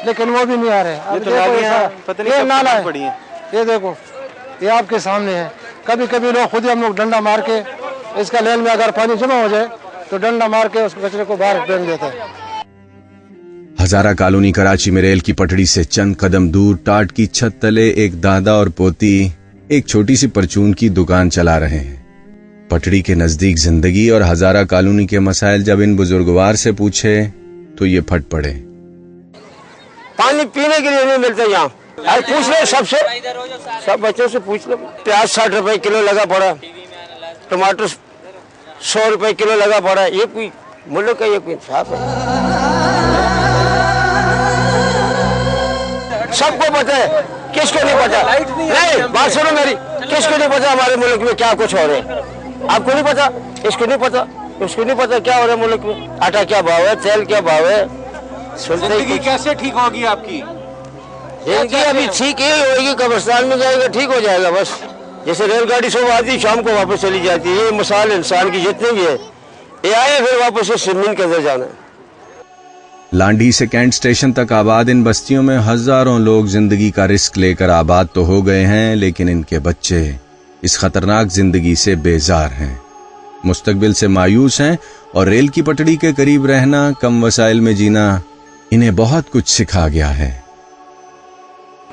लेकिन वो भी नहीं आ रहे। ये तो ये नाला है, ये देखो, ये आपके सामने है। कभी कभी लोग खुद ही हम लोग डंडा मार के इसका लेन में अगर पानी जमा हो जाए तो डंडा मार के उस कचरे को बाहर फेंक देते हैं। हजारा कॉलोनी कराची में रेल की पटड़ी से चंद कदम दूर टाट की छत तले एक दादा और पोती एक छोटी सी परचून की दुकान चला रहे हैं। पटड़ी के नजदीक जिंदगी और हजारा कॉलोनी के मसाइल जब इन बुजुर्गवार से पूछे तो ये फट पड़े। पानी पीने के लिए नहीं मिलता यहाँ। पूछ लो सबसे, सब बच्चों से पूछ लो। प्याज 60 रुपए किलो लगा पड़ा, टमाटर 100 रुपए किलो लगा पड़ा। ये कोई मुल्क का ये कोई इंसाफ है? सबको पता है, किसको नहीं पता? नहीं, बात सुनो मेरी, किसको नहीं पता हमारे मुल्क में क्या कुछ हो रहा है? आपको नहीं पता, इसको नहीं पता, उसको नहीं पता क्या हो रहा है मुल्क में। आटा क्या भाव है, तेल क्या भाव है? जिंदगी कैसे ठीक होगी आपकी? जिंदगी अभी ठीक ही होगी, कब्रिस्तान में जाएगा ठीक हो जाएगा बस। जैसे रेलगाड़ी सुबह आती शाम को वापस चली जाती है। ये मिसाल इंसान की जितनी भी है, ये आए फिर वापस से जमीन के अंदर जाना है। लांडी से कैंट स्टेशन तक आबाद इन बस्तियों में हजारों लोग जिंदगी का रिस्क लेकर आबाद तो हो गए हैं, लेकिन इनके बच्चे इस खतरनाक जिंदगी से बेजार हैं, मुस्तकबिल से मायूस हैं और रेल की पटड़ी के करीब रहना, कम वसाइल में जीना इन्हें बहुत कुछ सिखा गया है।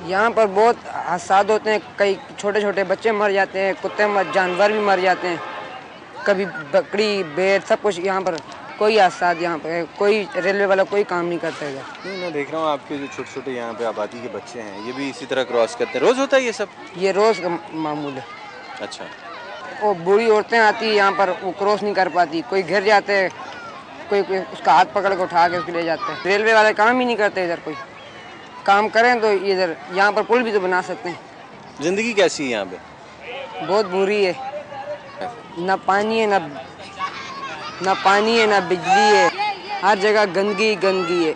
यहाँ पर बहुत हादसा होते हैं, कई छोटे छोटे बच्चे मर जाते हैं, कुत्ते जानवर भी मर जाते हैं, कभी बकरी भेड़ सब कुछ। यहाँ पर कोई हादसा यहाँ पे कोई रेलवे वाला कोई काम नहीं करता है। मैं देख रहा हूँ आपके जो छोटे छोटे यहाँ पे आबादी के बच्चे हैं, ये भी इसी तरह क्रॉस करते हैं। रोज होता है ये सब? ये रोज का मामूल है। अच्छा। वो बूढ़ी औरतें आती है यहाँ पर, वो क्रॉस नहीं कर पाती, कोई गिर जाते हैं, कोई उसका हाथ पकड़ के उठा के उसको ले जाते हैं। रेलवे वाले काम ही नहीं करते, इधर कोई काम करें तो इधर यहाँ पर पुल भी तो बना सकते हैं। जिंदगी कैसी है यहाँ पे? बहुत बुरी है, ना पानी है, ना पानी है, ना बिजली है, हर जगह गंदगी गंदगी है।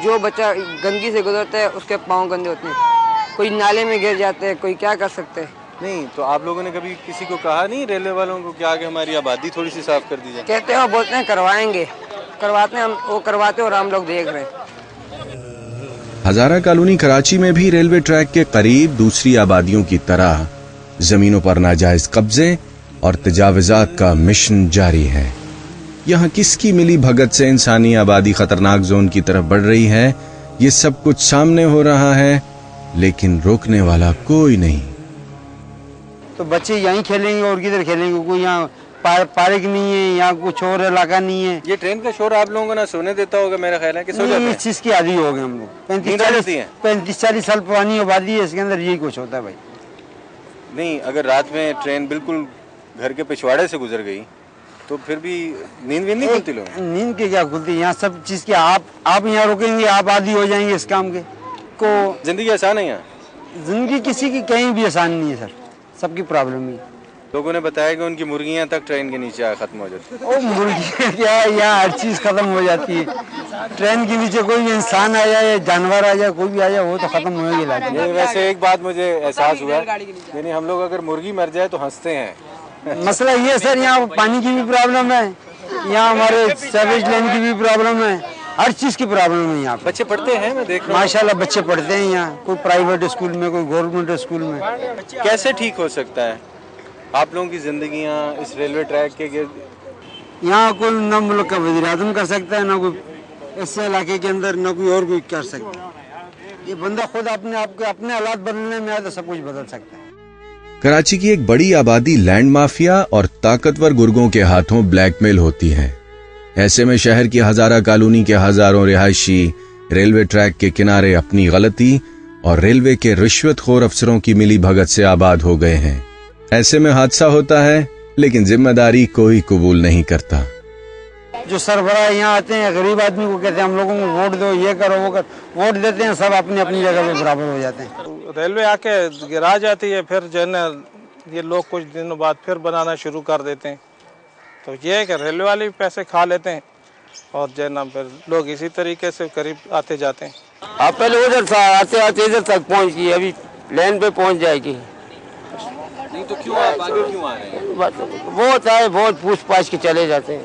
जो बच्चा गंदगी से गुजरता है उसके पाँव गंदे होते हैं, कोई नाले में गिर जाते हैं, कोई क्या कर सकते हैं। नहीं तो आप लोगों ने कभी किसी को कहा नहीं, रेलवे वालों को, क्या कि हमारी आबादी थोड़ी सी साफ कर दी जाए? कहते हैं, बोलते हैं करवाएंगे, करवाते हैं हम, वो करवाते और हम लोग देख रहे हैं। हजारा कॉलोनी कराची में भी रेलवे ट्रैक के करीब दूसरी आबादियों की तरह जमीनों पर नाजायज कब्जे और तजावुजात का मिशन जारी है। यहाँ किसकी मिली भगत से इंसानी आबादी खतरनाक जोन की तरफ बढ़ रही है, ये सब कुछ सामने हो रहा है, लेकिन रोकने वाला कोई नहीं। तो बच्चे यहीं खेलेंगे और किधर खेलेंगे? कोई यहाँ पार्क नहीं है, यहाँ कुछ और इलाका नहीं है। ये ट्रेन का शोर आप लोगों को ना सोने देता होगा, मेरा ख्याल है कि सो जाते हैं। इस चीज की आदी हो गए हम लोग। 35-40 साल पुरानी आबादी है, इसके अंदर यही कुछ होता है भाई। नहीं, अगर रात में ट्रेन बिल्कुल घर के पिछवाड़े से गुजर गई तो फिर भी नींद नहीं खुलती? लोग नींद की क्या खुलती? यहाँ सब चीज की आप यहाँ रुकेंगे, आप आदी हो जाएंगे इस काम के। को जिंदगी आसान है यहाँ? जिंदगी किसी की कहीं भी आसान नहीं है सर, सबकी प्रॉब्लम है। लोगों ने बताया कि उनकी मुर्गियां तक ट्रेन के नीचे खत्म हो जाती है। ओ मुर्गियां क्या, यहाँ हर चीज खत्म हो जाती है। ट्रेन के नीचे कोई भी इंसान आ जाए, जानवर आ जाए, कोई भी आ जाए, वो तो खत्म होगी लाती है। वैसे एक बात मुझे एहसास हुआ, यानी हम लोग अगर मुर्गी मर जाए तो हंसते हैं। मसला ये सर, यहाँ पानी की भी प्रॉब्लम है, यहाँ हमारे सैवेज लैंड की भी प्रॉब्लम है, हर चीज की प्रॉब्लम है यहाँ। बच्चे पढ़ते हैं, मैं देख रहा हूँ माशाल्लाह बच्चे पढ़ते हैं यहाँ, कोई प्राइवेट स्कूल में, कोई गवर्नमेंट स्कूल में। कैसे ठीक हो सकता है आप लोगों की जिंदगियाँ इस रेलवे ट्रैक के यहाँ कोई न मुल्क का वज़ीर आज़म कर सकता है, ना कोई इस इलाके के अंदर, ना कोई और कोई कर सकता है। ये बंदा खुद अपने आप के अपने हालात बदलने में आए तो सब कुछ बदल सकता है। कराची की एक बड़ी आबादी लैंड माफिया और ताकतवर गुर्गों के हाथों ब्लैकमेल होती है। ऐसे में शहर की हजारा कॉलोनी के हजारों रिहायशी रेलवे ट्रैक के किनारे अपनी गलती और रेलवे के रिश्वतखोर अफसरों की मिली भगत से आबाद हो गए हैं। ऐसे में हादसा होता है, लेकिन जिम्मेदारी कोई कबूल नहीं करता। जो सरबराह यहाँ आते हैं, गरीब आदमी को कहते हैं हम लोगों को वोट दो, ये करो वो कर, वोट देते हैं, सब अपनी अपनी जगह पे बराबर हो जाते हैं। रेलवे आके गिरा जाती है, फिर जो है ना ये लोग कुछ दिनों बाद फिर बनाना शुरू कर देते हैं। तो ये है कि रेलवे वाले भी पैसे खा लेते हैं और जो है ना फिर लोग इसी तरीके से करीब आते जाते हैं। आप पहले उधर था, आते आते इधर तक पहुँच गई, अभी लाइन पे पहुँच जाएगी। नहीं तो क्यों आप आगे क्यों आ रहे हैं? वो होता है, बहुत पूछ पाछ के चले जाते हैं।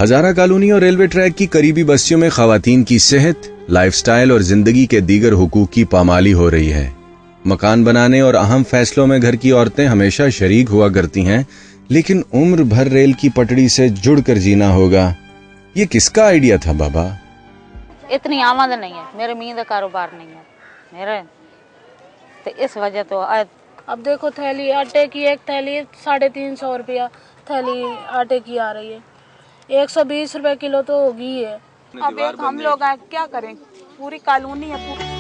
हजारा कॉलोनी और रेलवे ट्रैक की करीबी बस्तियों में खवातीन की सेहत लाइफस्टाइल और जिंदगी के दीगर हुकूक की पामाली हो रही है। मकान बनाने और अहम फैसलों में घर की औरतें हमेशा शरीक हुआ करती हैं, लेकिन उम्र भर रेल की पटड़ी से जुड़कर जीना होगा, ये किसका आइडिया था बाबा? इतनी आमदन नहीं है, मेरे मीं का कारोबार नहीं है मेरे, तो इस वजह तो अब देखो थैली आटे की, एक थैली 350 रुपया थैली आटे की आ रही है, 120 रुपए किलो तो होगी है। अब एक हम लोग आए क्या करें, पूरी कॉलोनी है पूरी।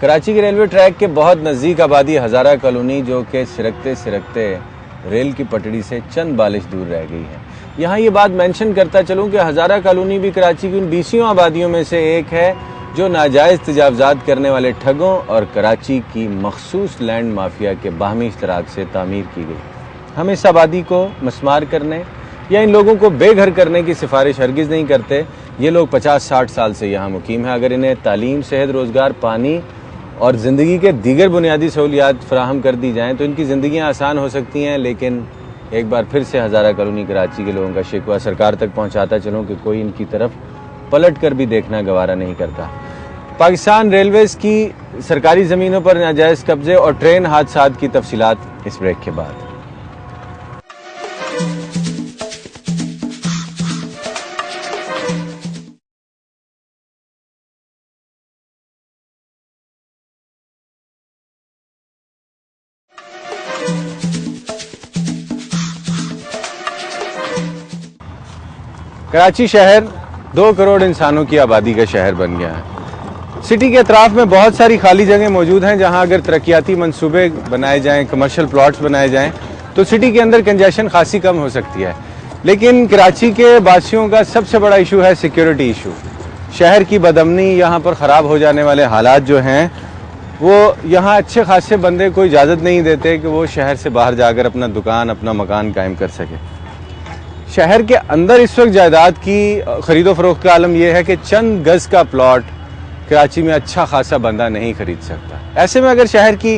कराची के रेलवे ट्रैक के बहुत नज़दीक आबादी हज़ारा कॉलोनी, जो कि सिरकते सिरकते रेल की पटड़ी से चंद बालिश दूर रह गई है। यहाँ ये बात मेंशन करता चलूँ कि हज़ारा कॉलोनी भी कराची की उन 20 आबादियों में से एक है जो नाजायज़ तजावज़ात करने वाले ठगों और कराची की मखसूस लैंड माफिया के बाहमी इश्तराक से तामीर की गई। हम इस आबादी को मस्मार करने या इन लोगों को बेघर करने की सिफारिश हरगिज़ नहीं करते। ये लोग 50-60 साल से यहाँ मुकीम हैं। अगर इन्हें तालीम, सेहत, रोज़गार, पानी और ज़िंदगी के दीगर बुनियादी सहूलियात फराहम कर दी जाएँ तो इनकी ज़िंदगियाँ आसान हो सकती हैं। लेकिन एक बार फिर से हज़ारा कॉलोनी कराची के लोगों का शिकवा सरकार तक पहुँचाता चलूँ कि कोई इनकी तरफ पलट कर भी देखना गवारा नहीं करता। पाकिस्तान रेलवेज़ की सरकारी ज़मीनों पर नाजायज़ कब्जे और ट्रेन हादसात की तफसीलात इस ब्रेक के बाद। कराची शहर 2 करोड़ इंसानों की आबादी का शहर बन गया है। सिटी के अतराफ में बहुत सारी खाली जगह मौजूद हैं जहां अगर तरक्याती मंसूबे बनाए जाएं, कमर्शियल प्लॉट्स बनाए जाएं तो सिटी के अंदर कंजेशन खासी कम हो सकती है। लेकिन कराची के वासियों का सबसे बड़ा इशू है सिक्योरिटी इशू। शहर की बदअमनी, यहाँ पर ख़राब हो जाने वाले हालात जो हैं वो यहाँ अच्छे खासे बंदे को इजाज़त नहीं देते कि वो शहर से बाहर जाकर अपना दुकान, अपना मकान कायम कर सके। शहर के अंदर इस वक्त जायदाद की खरीदो फरोख्त का आलम यह है कि चंद गज का प्लॉट कराची में अच्छा खासा बंदा नहीं खरीद सकता। ऐसे में अगर शहर की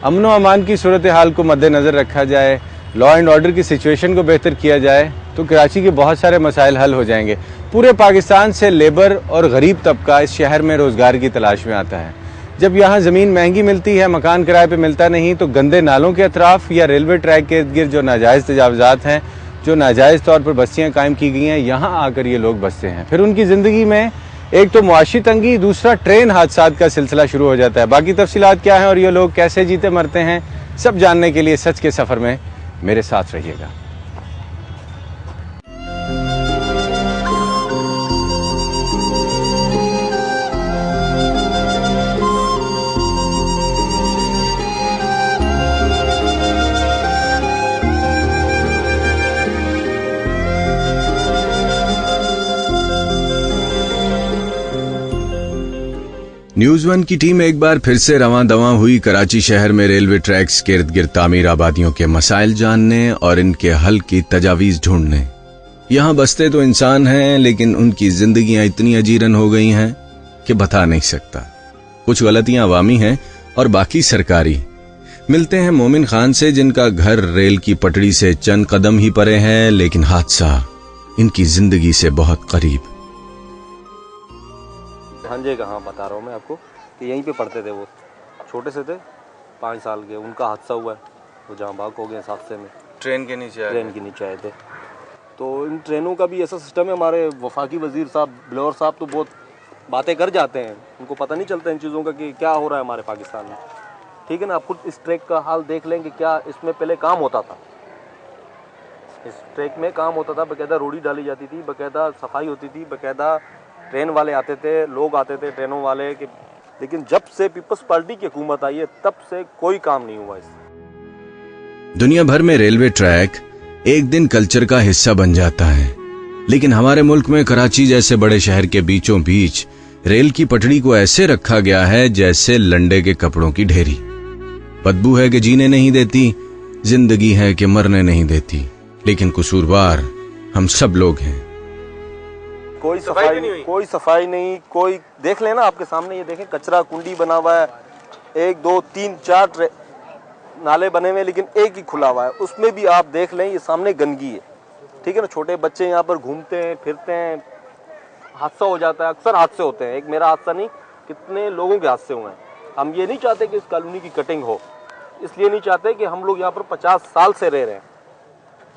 अमन व अमान की सूरत हाल को मद्देनज़र रखा जाए, लॉ एंड ऑर्डर की सिचुएशन को बेहतर किया जाए तो कराची के बहुत सारे मसाइल हल हो जाएंगे। पूरे पाकिस्तान से लेबर और गरीब तबका इस शहर में रोज़गार की तलाश में आता है। जब यहाँ ज़मीन महंगी मिलती है, मकान किराए पे मिलता नहीं, तो गंदे नालों के अतराफ़ या रेलवे ट्रैक के इर्द गिर्द जो नाजायज़ तजावज़ात हैं, जो नाजायज़ तौर पर बस्तियाँ कायम की गई हैं, यहाँ आकर ये लोग बसते हैं। फिर उनकी ज़िंदगी में एक तो मुआशी तंगी, दूसरा ट्रेन हादसात का सिलसिला शुरू हो जाता है। बाकी तफसीलात क्या हैं और ये लोग कैसे जीते मरते हैं, सब जानने के लिए सच के सफ़र में मेरे साथ रहिएगा। न्यूज़ 1 की टीम एक बार फिर से रवां दवां हुई कराची शहर में रेलवे ट्रैक्स के इर्द गिर्द तामीर आबादियों के मसाइल जानने और इनके हल की तजावीज़ ढूंढने। यहाँ बसते तो इंसान हैं, लेकिन उनकी जिंदगियां इतनी अजीरन हो गई हैं कि बता नहीं सकता। कुछ गलतियां अवामी हैं और बाकी सरकारी। मिलते हैं मोमिन खान से, जिनका घर रेल की पटड़ी से चंद कदम ही परे है, लेकिन हादसा इनकी जिंदगी से बहुत करीब। भांजे का, हाँ बता रहा हूँ मैं आपको कि यहीं पे पढ़ते थे, वो छोटे से थे, 5 साल के, उनका हादसा हुआ है, वो जहाँ भाग हो गए इस हादसे में। ट्रेन के नीचे आए थे। तो इन ट्रेनों का भी ऐसा सिस्टम है, हमारे वफाकी वजीर साहब बिलौर साहब तो बहुत बातें कर जाते हैं, उनको पता नहीं चलता इन चीज़ों का कि क्या हो रहा है हमारे पाकिस्तान में। ठीक है ना, आप खुद इस ट्रैक का हाल देख लें कि क्या इसमें पहले काम होता था। इस ट्रैक में काम होता था, बाकायदा रोड़ी डाली जाती थी, बाकायदा सफाई होती थी, बाकायदा ट्रेन वाले आते थे, लोग आते थे ट्रेनों वाले के। लेकिन जब से पीपल्स पार्टी की हुकूमत आई है तब से कोई काम नहीं हुआ इससे। दुनिया भर में रेलवे ट्रैक एक दिन कल्चर का हिस्सा बन जाता है, लेकिन हमारे मुल्क में कराची जैसे बड़े शहर के बीचों बीच रेल की पटड़ी को ऐसे रखा गया है जैसे लंडे के कपड़ों की ढेरी। बदबू है कि जीने नहीं देती, जिंदगी है कि मरने नहीं देती, लेकिन कसूरवार हम सब लोग हैं। कोई सफाई नहीं, कोई देख लेना आपके सामने, ये देखें कचरा कुंडी बना हुआ है, 1 2 3 4 नाले बने हुए हैं लेकिन एक ही खुला हुआ है, उसमें भी आप देख लें ये सामने गंदगी है, ठीक है ना। छोटे बच्चे यहाँ पर घूमते हैं फिरते हैं, हादसा हो जाता है, अक्सर हादसे होते हैं। एक मेरा हादसा नहीं, कितने लोगों के हादसे हुए हैं। हम ये नहीं चाहते कि इस कॉलोनी की कटिंग हो, इसलिए नहीं चाहते कि हम लोग यहाँ पर 50 साल से रह रहे हैं।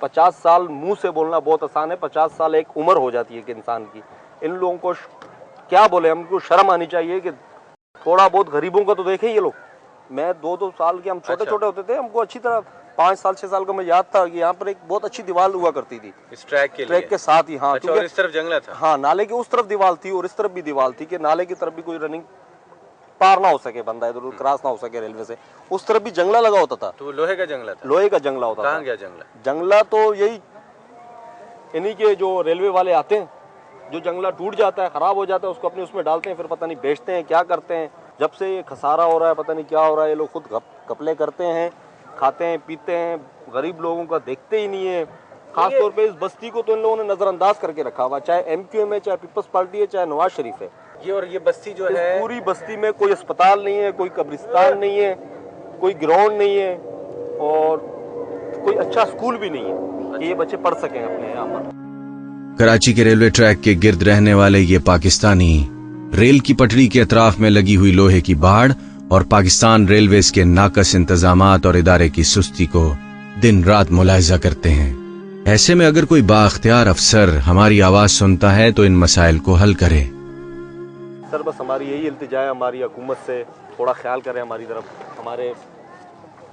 50 साल मुंह से बोलना बहुत आसान है, 50 साल एक उम्र हो जाती है कि इंसान की। इन लोगों को क्या बोले, हमको शर्म आनी चाहिए कि थोड़ा बहुत गरीबों का तो देखें ये लोग। मैं 2-2 साल के, हम छोटे छोटे होते थे, हमको अच्छी तरह 5 साल 6 साल का मैं याद था कि यहाँ पर एक बहुत अच्छी दीवार हुआ करती थी इस ट्रैक के साथ ही। हाँ, अच्छा, और इस तरफ जंगला था। हाँ, नाले के उस तरफ दीवार थी और इस तरफ भी दीवार थी कि नाले की तरफ भी कोई रनिंग पार ना हो सके, बंदा इधर उधर क्रॉस ना हो सके रेलवे से। उस तरफ भी जंगला लगा होता था। तो लोहे का जंगला था? लोहे का जंगला होता था। कहाँ गया जंगला? जंगला तो यही इन्हीं के जो रेलवे वाले आते हैं, जो जंगला टूट जाता है, खराब हो जाता है, उसको अपने उसमें डालते हैं, फिर पता नहीं बेचते हैं क्या करते हैं। जब से ये खसारा हो रहा है, पता नहीं क्या हो रहा है, ये लोग खुद घपले करते हैं, खाते हैं पीते हैं, गरीब लोगों का देखते ही नहीं है। खासतौर पे इस बस्ती को तो इन लोगों ने नजरअंदाज करके रखा हुआ, चाहे MQM है, चाहे पीपल्स पार्टी है, चाहे नवाज शरीफ है। ये बस्ती जो है, पूरी बस्ती में कोई अस्पताल नहीं है, कोई कब्रिस्तान नहीं है, कोई ग्राउंड नहीं है और कोई अच्छा स्कूल भी नहीं है कि ये बच्चे पढ़ सकें अपने यहाँ पर। कराची के रेलवे ट्रैक के गिर्द रहने वाले ये पाकिस्तानी रेल की पटरी के अतराफ में लगी हुई लोहे की बाड़ और पाकिस्तान रेलवेज के नाकस इंतजामात और इदारे की सुस्ती को दिन रात मुलाहिजा करते हैं। ऐसे में अगर कोई बाख्तियार अफसर हमारी आवाज सुनता है तो इन मसाइल को हल करे। सर बस हमारी यही इल्तिजा है हमारी हुकूमत से, थोड़ा ख्याल करें हमारी तरफ, हमारे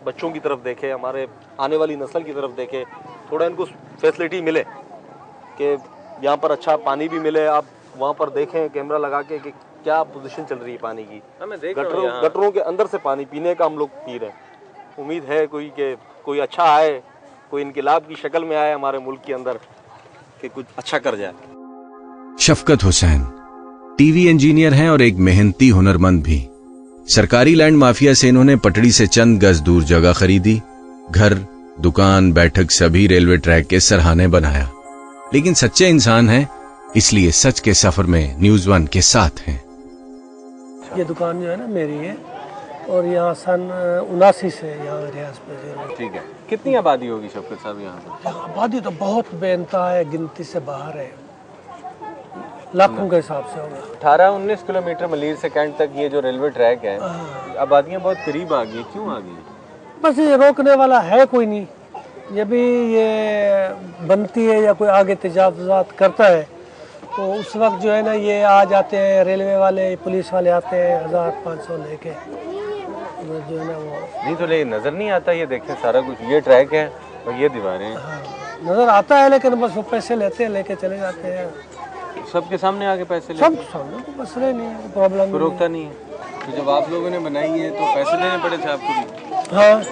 बच्चों की तरफ देखे, हमारे आने वाली नस्ल की तरफ देखे, थोड़ा इनको फैसिलिटी मिले कि यहाँ पर अच्छा पानी भी मिले। आप वहाँ पर देखें कैमरा लगा के कि क्या पोजीशन चल रही है पानी की। गटरों के अंदर से पानी पीने का हम लोग पी रहे हैं। उम्मीद है कोई अच्छा आए, कोई इनकलाब की शक्ल में आए हमारे मुल्क के अंदर कि कुछ अच्छा कर जाए। शफकत हुसैन टीवी इंजीनियर हैं और एक मेहनती हुनरमंद भी। सरकारी लैंड माफिया से इन्होंने पटड़ी से चंद गज दूर जगह खरीदी, घर, दुकान, बैठक सभी रेलवे ट्रैक के सरहाने बनाया। लेकिन सच्चे इंसान हैं, इसलिए सच के सफर में न्यूज़ 1 के साथ हैं। ये दुकान जो है ना मेरी है और यहाँ सन 79 से यहाँ रियाज पे। ठीक है, कितनी आबादी होगी शफकत साहब यहाँ पर? आबादी तो बहुत बेनता है, गिनती से बाहर है, लाखों के हिसाब से होगा। 18-19 किलोमीटर मलीर से कैंट तक ये जो रेलवे ट्रैक है, आबादियाँ बहुत करीब आ गई, क्यों आ गई? बस ये रोकने वाला है कोई नहीं। ये भी ये बनती है या कोई आगे तजावुज़ात करता है तो उस वक्त जो है ना ये आ जाते हैं, रेलवे वाले पुलिस वाले आते हैं 1500 लेके, जो है ना वो नहीं तो ले नजर नहीं आता। ये देखें सारा कुछ, ये ट्रैक है और ये दीवारें हैं। हाँ, नजर आता है लेकिन बस वो पैसे लेते हैं, लेके चले जाते हैं। सबके सामने आके पैसे सब सामने तो बस रहे नहीं, प्रॉब्लम रोकता नहीं है। तो जब आप लोगों ने बनाई है तो पैसे देने पड़े थे आपको भी? हाँ,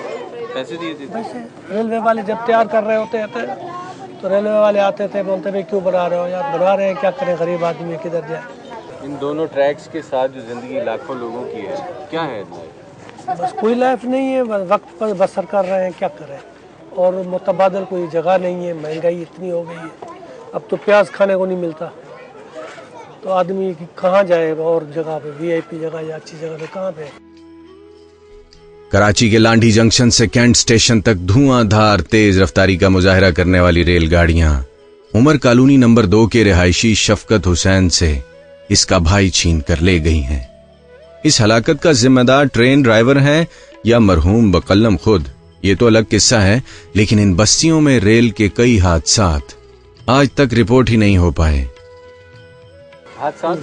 पैसे दिए थे। पैसे रेलवे वाले जब तैयार कर रहे होते थे तो रेलवे वाले आते थे, बोलते भाई क्यों बना रहे हो यार, बना रहे हैं, क्या करें, गरीब आदमी किधर जाए। इन दोनों ट्रैक्स के साथ जो जिंदगी लाखों लोगों की है, क्या है बस कोई लाइफ नहीं है, बस वक्त पर बसर कर रहे हैं, क्या करें। और मुतबादल कोई जगह नहीं है, महंगाई इतनी हो गई है, अब तो प्याज खाने को नहीं मिलता तो आदमी कहाँ जाए और जगह पे, VIP जगह या अच्छी जगह पे कहाँ पे। कराची के लांडी जंक्शन से कैंट स्टेशन तक धुआंधार तेज रफ्तारी का मुजाहरा करने वाली रेलगाड़ियां उमर कॉलोनी नंबर 2 के रिहायशी शफकत हुसैन से इसका भाई छीन कर ले गई हैं। इस हलाकत का जिम्मेदार ट्रेन ड्राइवर है या मरहूम बकल्लम खुद, ये तो अलग किस्सा है। लेकिन इन बस्तियों में रेल के कई हादसात आज तक रिपोर्ट ही नहीं हो पाए। हादसा